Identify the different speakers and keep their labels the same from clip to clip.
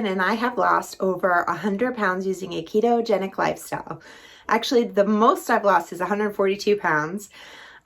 Speaker 1: Kristen, and I have lost over 100 pounds using a ketogenic lifestyle. Actually, the most I've lost is 142 pounds.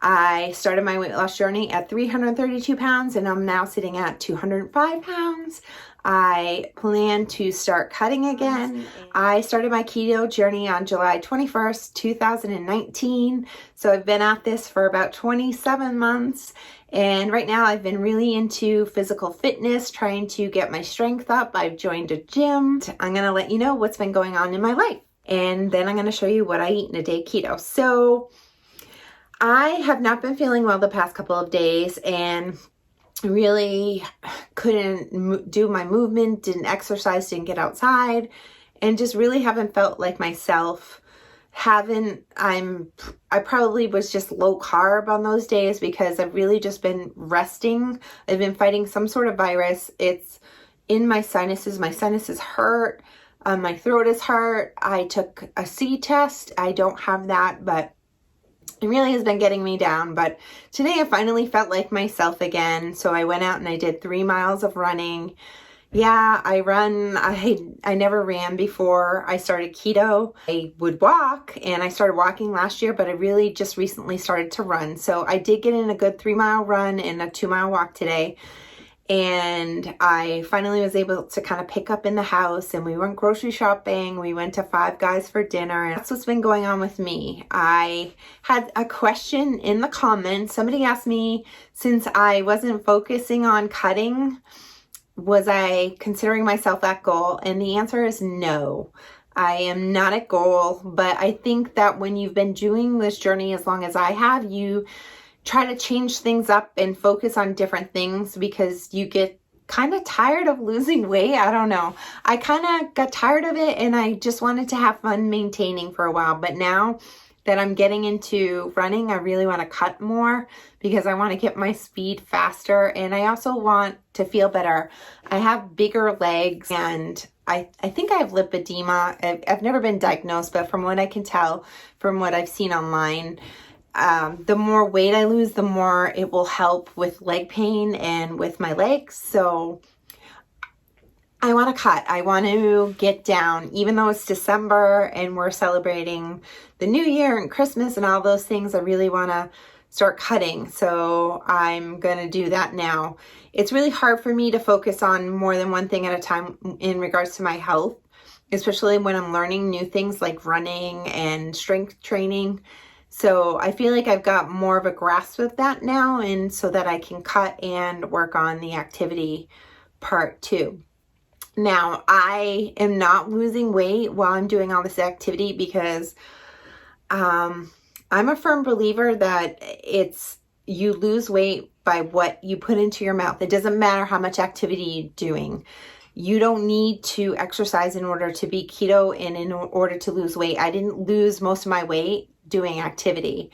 Speaker 1: I started my weight loss journey at 332 pounds, and I'm now sitting at 205 pounds. I plan to start cutting again. I started my keto journey on July 21st, 2019. So I've been at this for about 27 months. And right now I've been really into physical fitness, trying to get my strength up. I've joined a gym. I'm going to let you know what's been going on in my life. And then I'm going to show you what I eat in a day keto. So I have not been feeling well the past couple of days and really couldn't do my movement, didn't exercise, didn't get outside, and just really haven't felt like myself. I probably was just low carb on those days because I've really just been resting. I've been fighting some sort of virus. It's in my sinuses. My sinuses hurt. My throat is hurt. I took a C test. I don't have that, but it really has been getting me down. But today I finally felt like myself again. So I went out and I did 3 miles of running. Yeah, I run. I never ran before I started keto. I would walk, and I started walking last year, but I really just recently started to run. So I did get in a good 3-mile run and a 2-mile walk today. And I finally was able to kind of pick up in the house, and we went grocery shopping. We went to Five Guys for dinner, and that's what's been going on with me. I had a question in the comments. Somebody asked me, since I wasn't focusing on cutting, was I considering myself at goal? And the answer is no. I am not at goal, but I think that when you've been doing this journey as long as I have, you try to change things up and focus on different things because you get kind of tired of losing weight. I don't know. I kind of got tired of it, and I just wanted to have fun maintaining for a while. But now that I'm getting into running, I really want to cut more because I want to get my speed faster, and I also want to feel better. I have bigger legs, and I think I have lipedema. I've never been diagnosed, but from what I can tell, from what I've seen online, the more weight I lose, the more it will help with leg pain and with my legs. So I want to cut. I want to get down, even though it's December and we're celebrating the New Year and Christmas and all those things. I really want to start cutting. So I'm going to do that now. It's really hard for me to focus on more than one thing at a time in regards to my health, especially when I'm learning new things like running and strength training. So I feel like I've got more of a grasp of that now, and so that I can cut and work on the activity part too. Now, I am not losing weight while I'm doing all this activity because I'm a firm believer that you lose weight by what you put into your mouth. It doesn't matter how much activity you're doing. You don't need to exercise in order to be keto and in order to lose weight. I didn't lose most of my weight doing activity.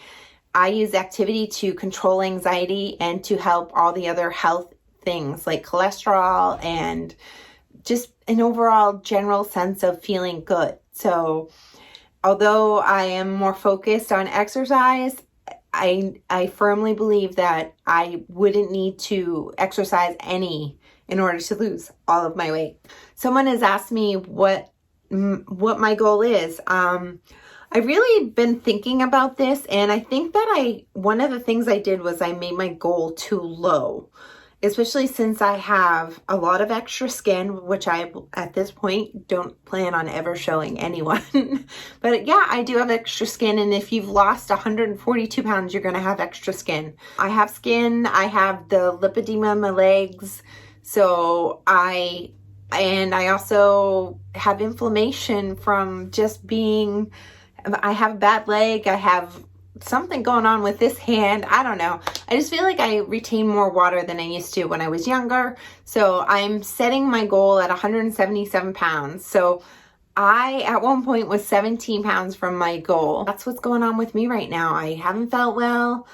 Speaker 1: I use activity to control anxiety and to help all the other health things like cholesterol and just an overall general sense of feeling good. So although I am more focused on exercise, I firmly believe that I wouldn't need to exercise any in order to lose all of my weight. Someone has asked me what my goal is. I've really been thinking about this, and I think that one of the things I did was I made my goal too low, especially since I have a lot of extra skin, which I, at this point, don't plan on ever showing anyone. But yeah, I do have extra skin, and if you've lost 142 pounds, you're going to have extra skin. I have skin, I have the lipedema in my legs, so I also have inflammation from just being, I have a bad leg, I have something going on with this hand. I don't know. I just feel like I retain more water than I used to when I was younger. So I'm setting my goal at 177 pounds. So I, at one point, was 17 pounds from my goal. That's what's going on with me right now. I haven't felt well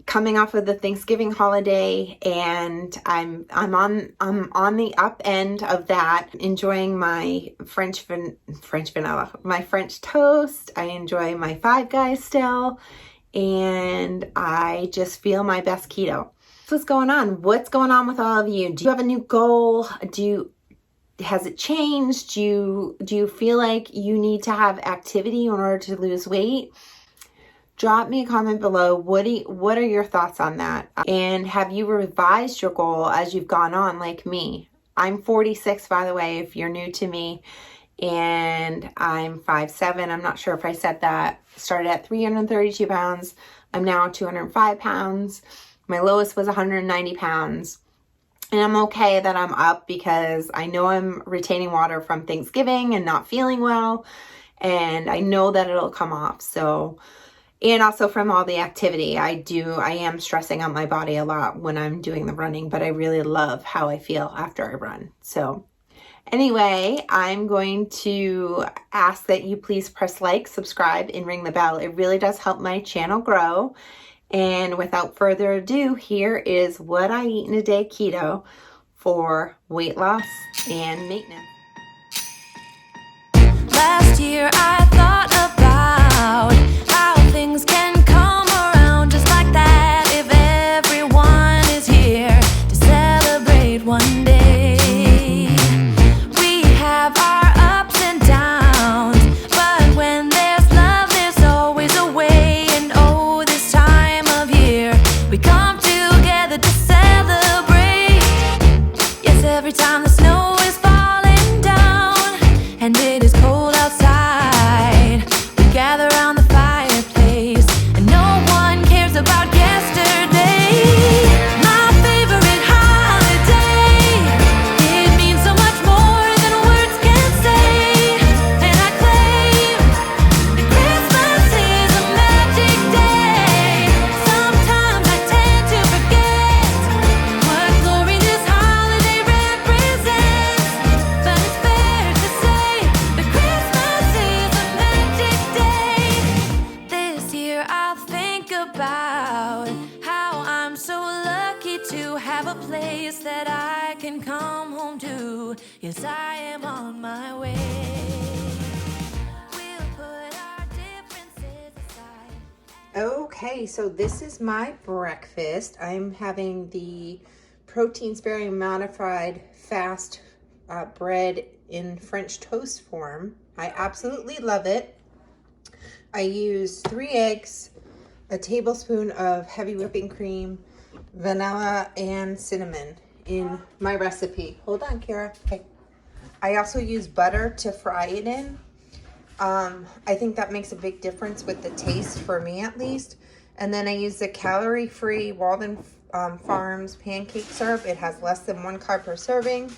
Speaker 1: coming off of the Thanksgiving holiday, and I'm on the up end of that, enjoying my French vanilla, my French toast. I enjoy my Five Guys still, and I just feel my best keto. So what's going on? What's going on with all of you? Do you have a new goal? Has it changed? Do you feel like you need to have activity in order to lose weight? Drop me a comment below. What are your thoughts on that? And have you revised your goal as you've gone on, like me? I'm 46, by the way, if you're new to me, and I'm 5'7". I'm not sure if I said that. Started at 332 pounds. I'm now 205 pounds. My lowest was 190 pounds. And I'm okay that I'm up because I know I'm retaining water from Thanksgiving and not feeling well. And I know that it'll come off. So, and also from all the activity, I am stressing out my body a lot when I'm doing the running, but I really love how I feel after I run. So anyway, I'm going to ask that you please press like, subscribe, and ring the bell. It really does help my channel grow. And without further ado, here is what I eat in a day keto for weight loss and maintenance.
Speaker 2: Last year I thought about how things can come around just like that if everyone is here to celebrate one day. We have our ups and downs, but when there's love there's always a way. And oh, this time of year we come together to celebrate. Yes, every time the snow is falling down and it is cold outside, we gather around the fireplace and no one cares about yesterday. My favorite holiday, it means so much more than words can say. And I claim that Christmas is a magic day. Sometimes I tend to forget what glory this holiday represents, but it's fair to say that Christmas is a magic day. This year I'll think about how I'm so lucky to have a place that I can come home to. Yes, I am on my way. We'll put our differences aside.
Speaker 1: Okay, so this is my breakfast. I'm having the protein sparing modified fast bread in French toast form. I absolutely love it. I use 3 eggs, a tablespoon of heavy whipping cream, vanilla, and cinnamon in my recipe. Hold on, Kara. Okay. I also use butter to fry it in. I think that makes a big difference with the taste, for me at least. And then I use the calorie-free Walden Farms pancake syrup. It has less than 1 carb per serving.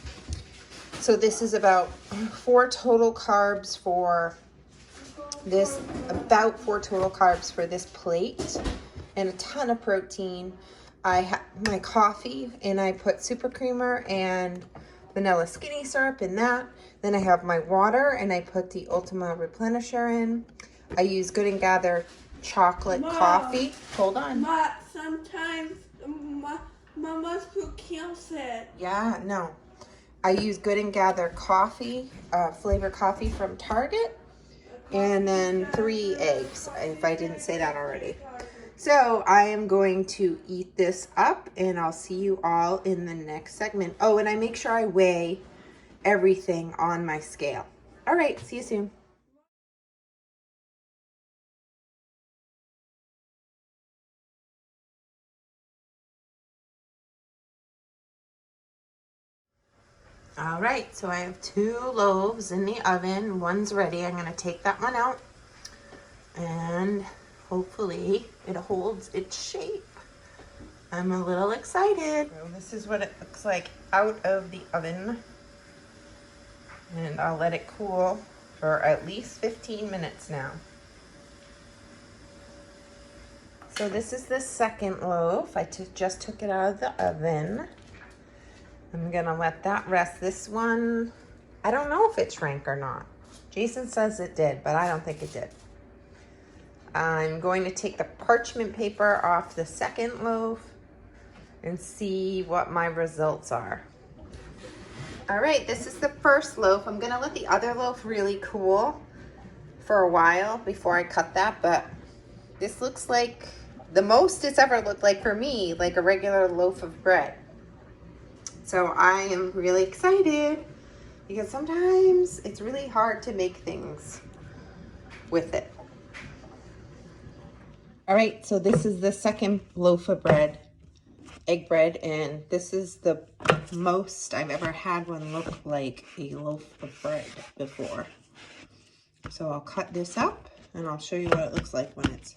Speaker 1: So this is about 4 total carbs for this, plate, and a ton of protein. I have my coffee, and I put super creamer and vanilla skinny syrup in that. Then I have my water, and I put the Ultima Replenisher in. I use Good and Gather chocolate coffee. Hold on.
Speaker 3: But sometimes Mama's cook kills it.
Speaker 1: Yeah, no. I use Good and Gather coffee, flavored coffee from Target, and then 3 eggs, if I didn't say that already. So I am going to eat this up, and I'll see you all in the next segment. Oh, and I make sure I weigh everything on my scale. All right, see you soon. All right, so I have 2 loaves in the oven. One's ready. I'm going to take that one out, and hopefully it holds its shape. I'm a little excited. So this is what it looks like out of the oven, and I'll let it cool for at least 15 minutes now. So this is the second loaf. I just took it out of the oven. I'm gonna let that rest. This one, I don't know if it shrank or not. Jason says it did, but I don't think it did. I'm going to take the parchment paper off the second loaf and see what my results are. All right, this is the first loaf. I'm gonna let the other loaf really cool for a while before I cut that, but this looks like the most it's ever looked like for me, like a regular loaf of bread. So I am really excited. because sometimes it's really hard to make things with it. All right, so this is the second loaf of bread, egg bread, and this is the most I've ever had one look like a loaf of bread before. So I'll cut this up and I'll show you what it looks like when it's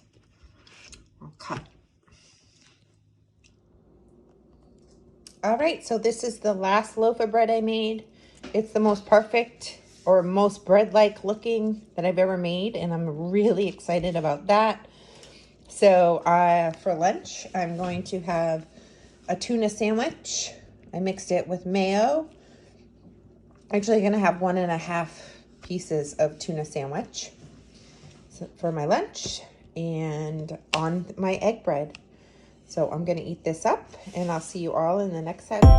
Speaker 1: all cut. All right, so this is the last loaf of bread I made. It's the most perfect or most bread-like looking that I've ever made, and I'm really excited about that. So for lunch, I'm going to have a tuna sandwich. I mixed it with mayo. Actually going to have 1.5 pieces of tuna sandwich for my lunch and on my egg bread. So I'm going to eat this up and I'll see you all in the next segment.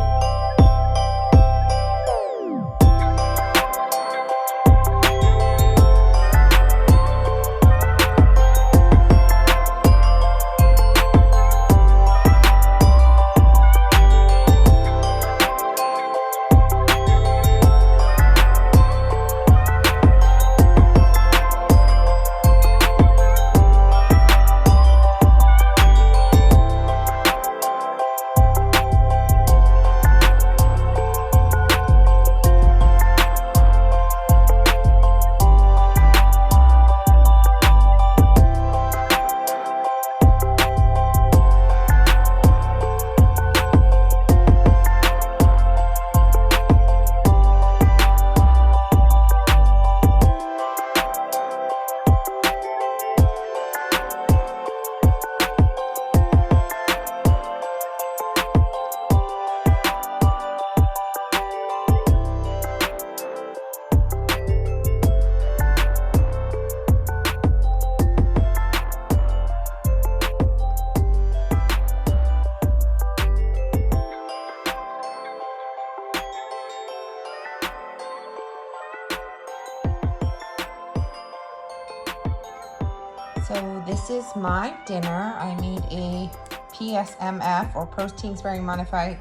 Speaker 1: So this is my dinner. I made a PSMF or protein sparing modified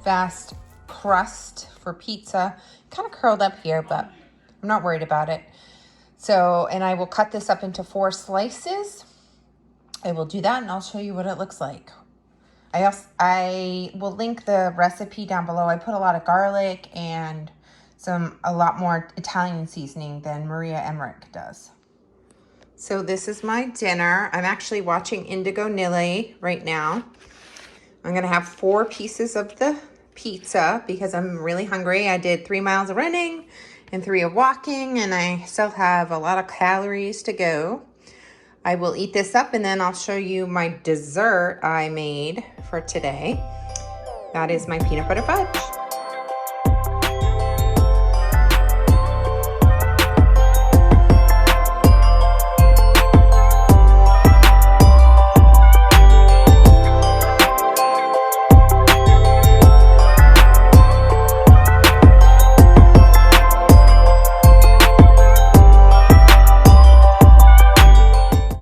Speaker 1: fast crust for pizza. Kind of curled up here, but I'm not worried about it. So, and I will cut this up into 4 slices. I will do that and I'll show you what it looks like. I will link the recipe down below. I put a lot of garlic and a lot more Italian seasoning than Maria Emmerich does. So this is my dinner. I'm actually watching Indigo Nili right now. I'm gonna have 4 pieces of the pizza because I'm really hungry. I did 3 miles of running and 3 of walking, and I still have a lot of calories to go. I will eat this up and then I'll show you my dessert I made for today. That is my peanut butter fudge.